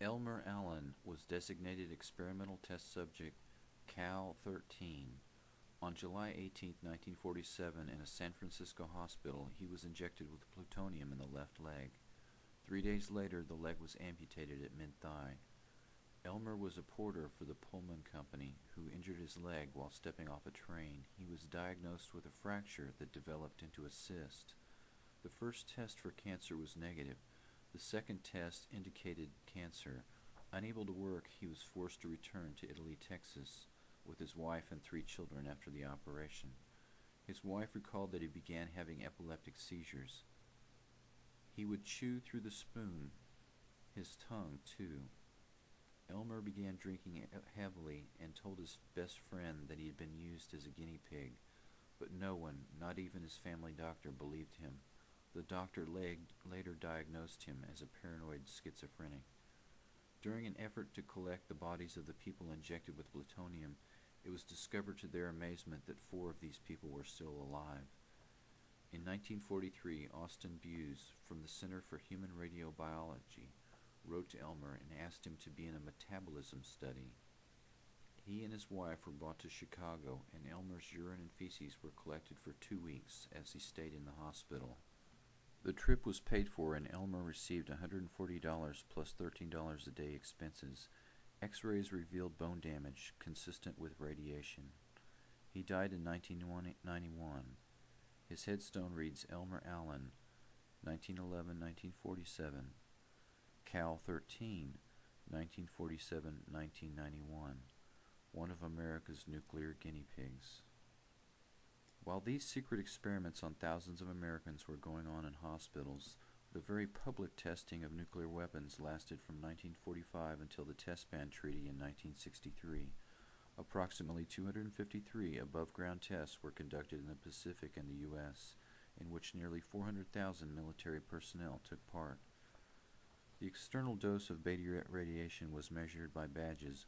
Elmer Allen was designated experimental test subject Cal 13. On July 18, 1947, in a San Francisco hospital, he was injected with plutonium in the left leg. 3 days later, the leg was amputated at mid-thigh. Elmer was a porter for the Pullman Company who injured his leg while stepping off a train. He was diagnosed with a fracture that developed into a cyst. The first test for cancer was negative. The second test indicated cancer. Unable to work, he was forced to return to Italy, Texas, with his wife and 3 children after the operation. His wife recalled that he began having epileptic seizures. He would chew through the spoon, his tongue, too. Elmer began drinking heavily and told his best friend that he had been used as a guinea pig, but no one, not even his family doctor, believed him. The doctor later diagnosed him as a paranoid schizophrenic. During an effort to collect the bodies of the people injected with plutonium, it was discovered to their amazement that 4 of these people were still alive. In 1943, Austin Buse, from the Center for Human Radiobiology, wrote to Elmer and asked him to be in a metabolism study. He and his wife were brought to Chicago, and Elmer's urine and feces were collected for 2 weeks as he stayed in the hospital. The trip was paid for, and Elmer received $140 plus $13 a day expenses. X-rays revealed bone damage consistent with radiation. He died in 1991. His headstone reads Elmer Allen, 1911-1947, Cal 13, 1947-1991, one of America's nuclear guinea pigs. While these secret experiments on thousands of Americans were going on in hospitals, the very public testing of nuclear weapons lasted from 1945 until the Test Ban Treaty in 1963. Approximately 253 above-ground tests were conducted in the Pacific and the U.S., in which nearly 400,000 military personnel took part. The external dose of beta radiation was measured by badges,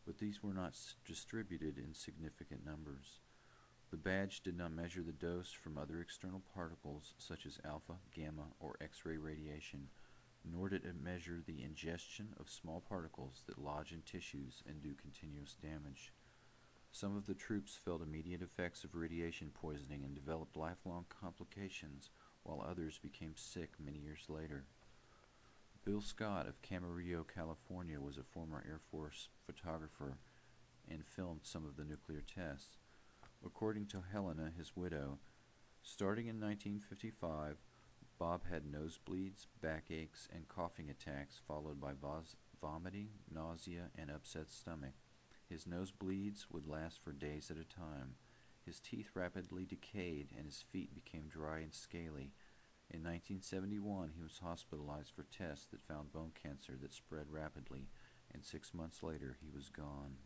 but these were not distributed in significant numbers. The badge did not measure the dose from other external particles such as alpha, gamma, or X-ray radiation, nor did it measure the ingestion of small particles that lodge in tissues and do continuous damage. Some of the troops felt immediate effects of radiation poisoning and developed lifelong complications, while others became sick many years later. Bill Scott of Camarillo, California, was a former Air Force photographer and filmed some of the nuclear tests. According to Helena, his widow, starting in 1955, Bob had nosebleeds, backaches, and coughing attacks followed by vomiting, nausea, and upset stomach. His nosebleeds would last for days at a time. His teeth rapidly decayed and his feet became dry and scaly. In 1971, he was hospitalized for tests that found bone cancer that spread rapidly, and 6 months later he was gone.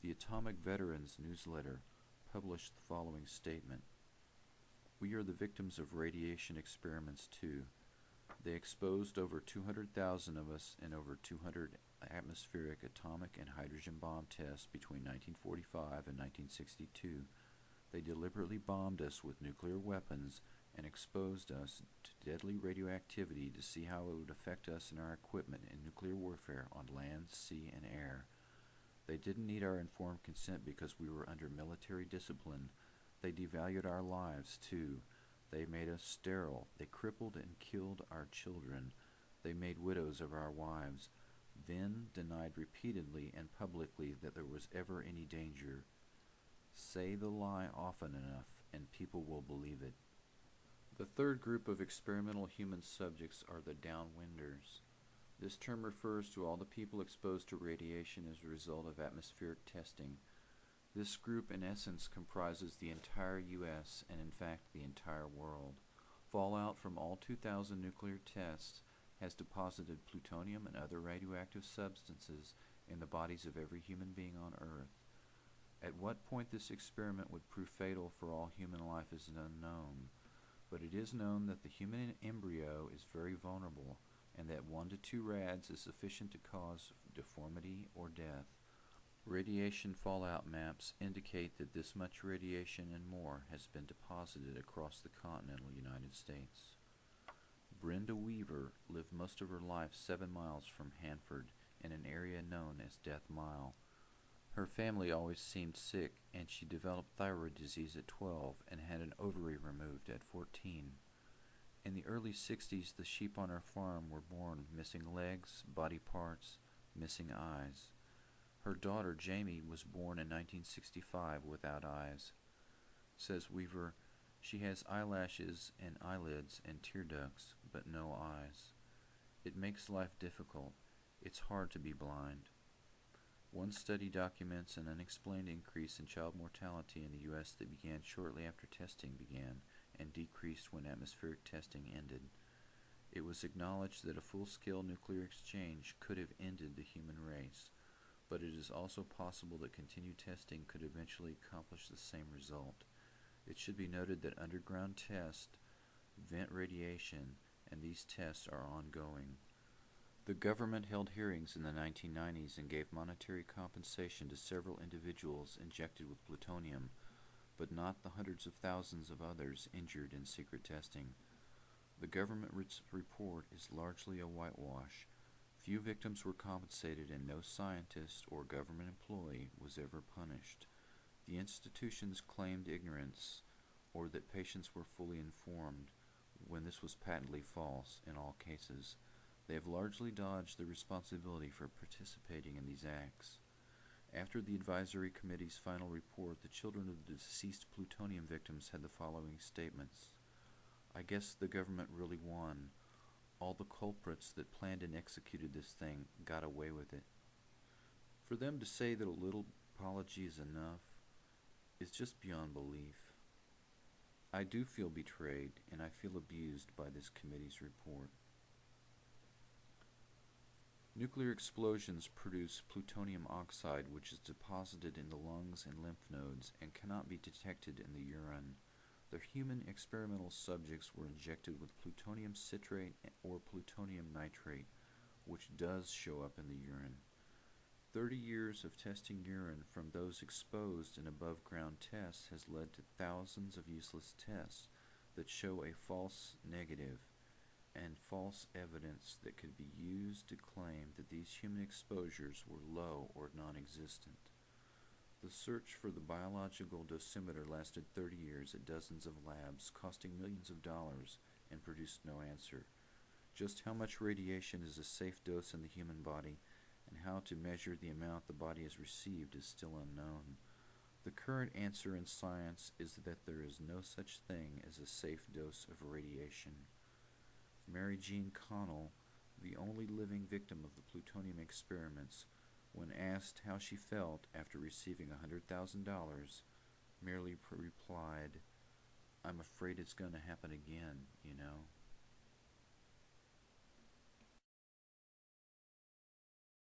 The Atomic Veterans newsletter published the following statement: "We are the victims of radiation experiments too. They exposed over 200,000 of us in over 200 atmospheric atomic and hydrogen bomb tests between 1945 and 1962. They deliberately bombed us with nuclear weapons and exposed us to deadly radioactivity to see how it would affect us and our equipment in nuclear warfare on land, sea, and air. They didn't need our informed consent because we were under military discipline. They devalued our lives, too. They made us sterile. They crippled and killed our children. They made widows of our wives, then denied repeatedly and publicly that there was ever any danger. Say the lie often enough, and people will believe it." The third group of experimental human subjects are the downwinders. This term refers to all the people exposed to radiation as a result of atmospheric testing. This group in essence comprises the entire U.S. and in fact the entire world. Fallout from all 2,000 nuclear tests has deposited plutonium and other radioactive substances in the bodies of every human being on Earth. At what point this experiment would prove fatal for all human life is unknown, but it is known that the human embryo is very vulnerable and that 1 to 2 rads is sufficient to cause deformity or death. Radiation fallout maps indicate that this much radiation and more has been deposited across the continental United States. Brenda Weaver lived most of her life 7 miles from Hanford in an area known as Death Mile. Her family always seemed sick, and she developed thyroid disease at 12 and had an ovary removed at 14. In the early 60s, the sheep on her farm were born missing legs, body parts, missing eyes. Her daughter, Jamie, was born in 1965 without eyes. Says Weaver, she has eyelashes and eyelids and tear ducts, but no eyes. It makes life difficult. It's hard to be blind. One study documents an unexplained increase in child mortality in the U.S. that began shortly after testing began and decreased when atmospheric testing ended. It was acknowledged that a full-scale nuclear exchange could have ended the human race, but it is also possible that continued testing could eventually accomplish the same result. It should be noted that underground tests vent radiation, and these tests are ongoing. The government held hearings in the 1990s and gave monetary compensation to several individuals injected with plutonium, but not the hundreds of thousands of others injured in secret testing. The government report is largely a whitewash. Few victims were compensated, and no scientist or government employee was ever punished. The institutions claimed ignorance, or that patients were fully informed, when this was patently false in all cases. They have largely dodged the responsibility for participating in these acts. After the advisory committee's final report, the children of the deceased plutonium victims had the following statements. I guess the government really won. All the culprits that planned and executed this thing got away with it. For them to say that a little apology is enough is just beyond belief. I do feel betrayed, and I feel abused by this committee's report. Nuclear explosions produce plutonium oxide, which is deposited in the lungs and lymph nodes and cannot be detected in the urine. The human experimental subjects were injected with plutonium citrate or plutonium nitrate, which does show up in the urine. 30 years of testing urine from those exposed in above-ground tests has led to thousands of useless tests that show a false negative and false evidence that could be used to claim that these human exposures were low or non-existent. The search for the biological dosimeter lasted 30 years at dozens of labs, costing millions of dollars, and produced no answer. Just how much radiation is a safe dose in the human body, and how to measure the amount the body has received is still unknown. The current answer in science is that there is no such thing as a safe dose of radiation. Mary Jean Connell, the only living victim of the plutonium experiments, when asked how she felt after receiving $100,000, merely replied, I'm afraid it's going to happen again, you know.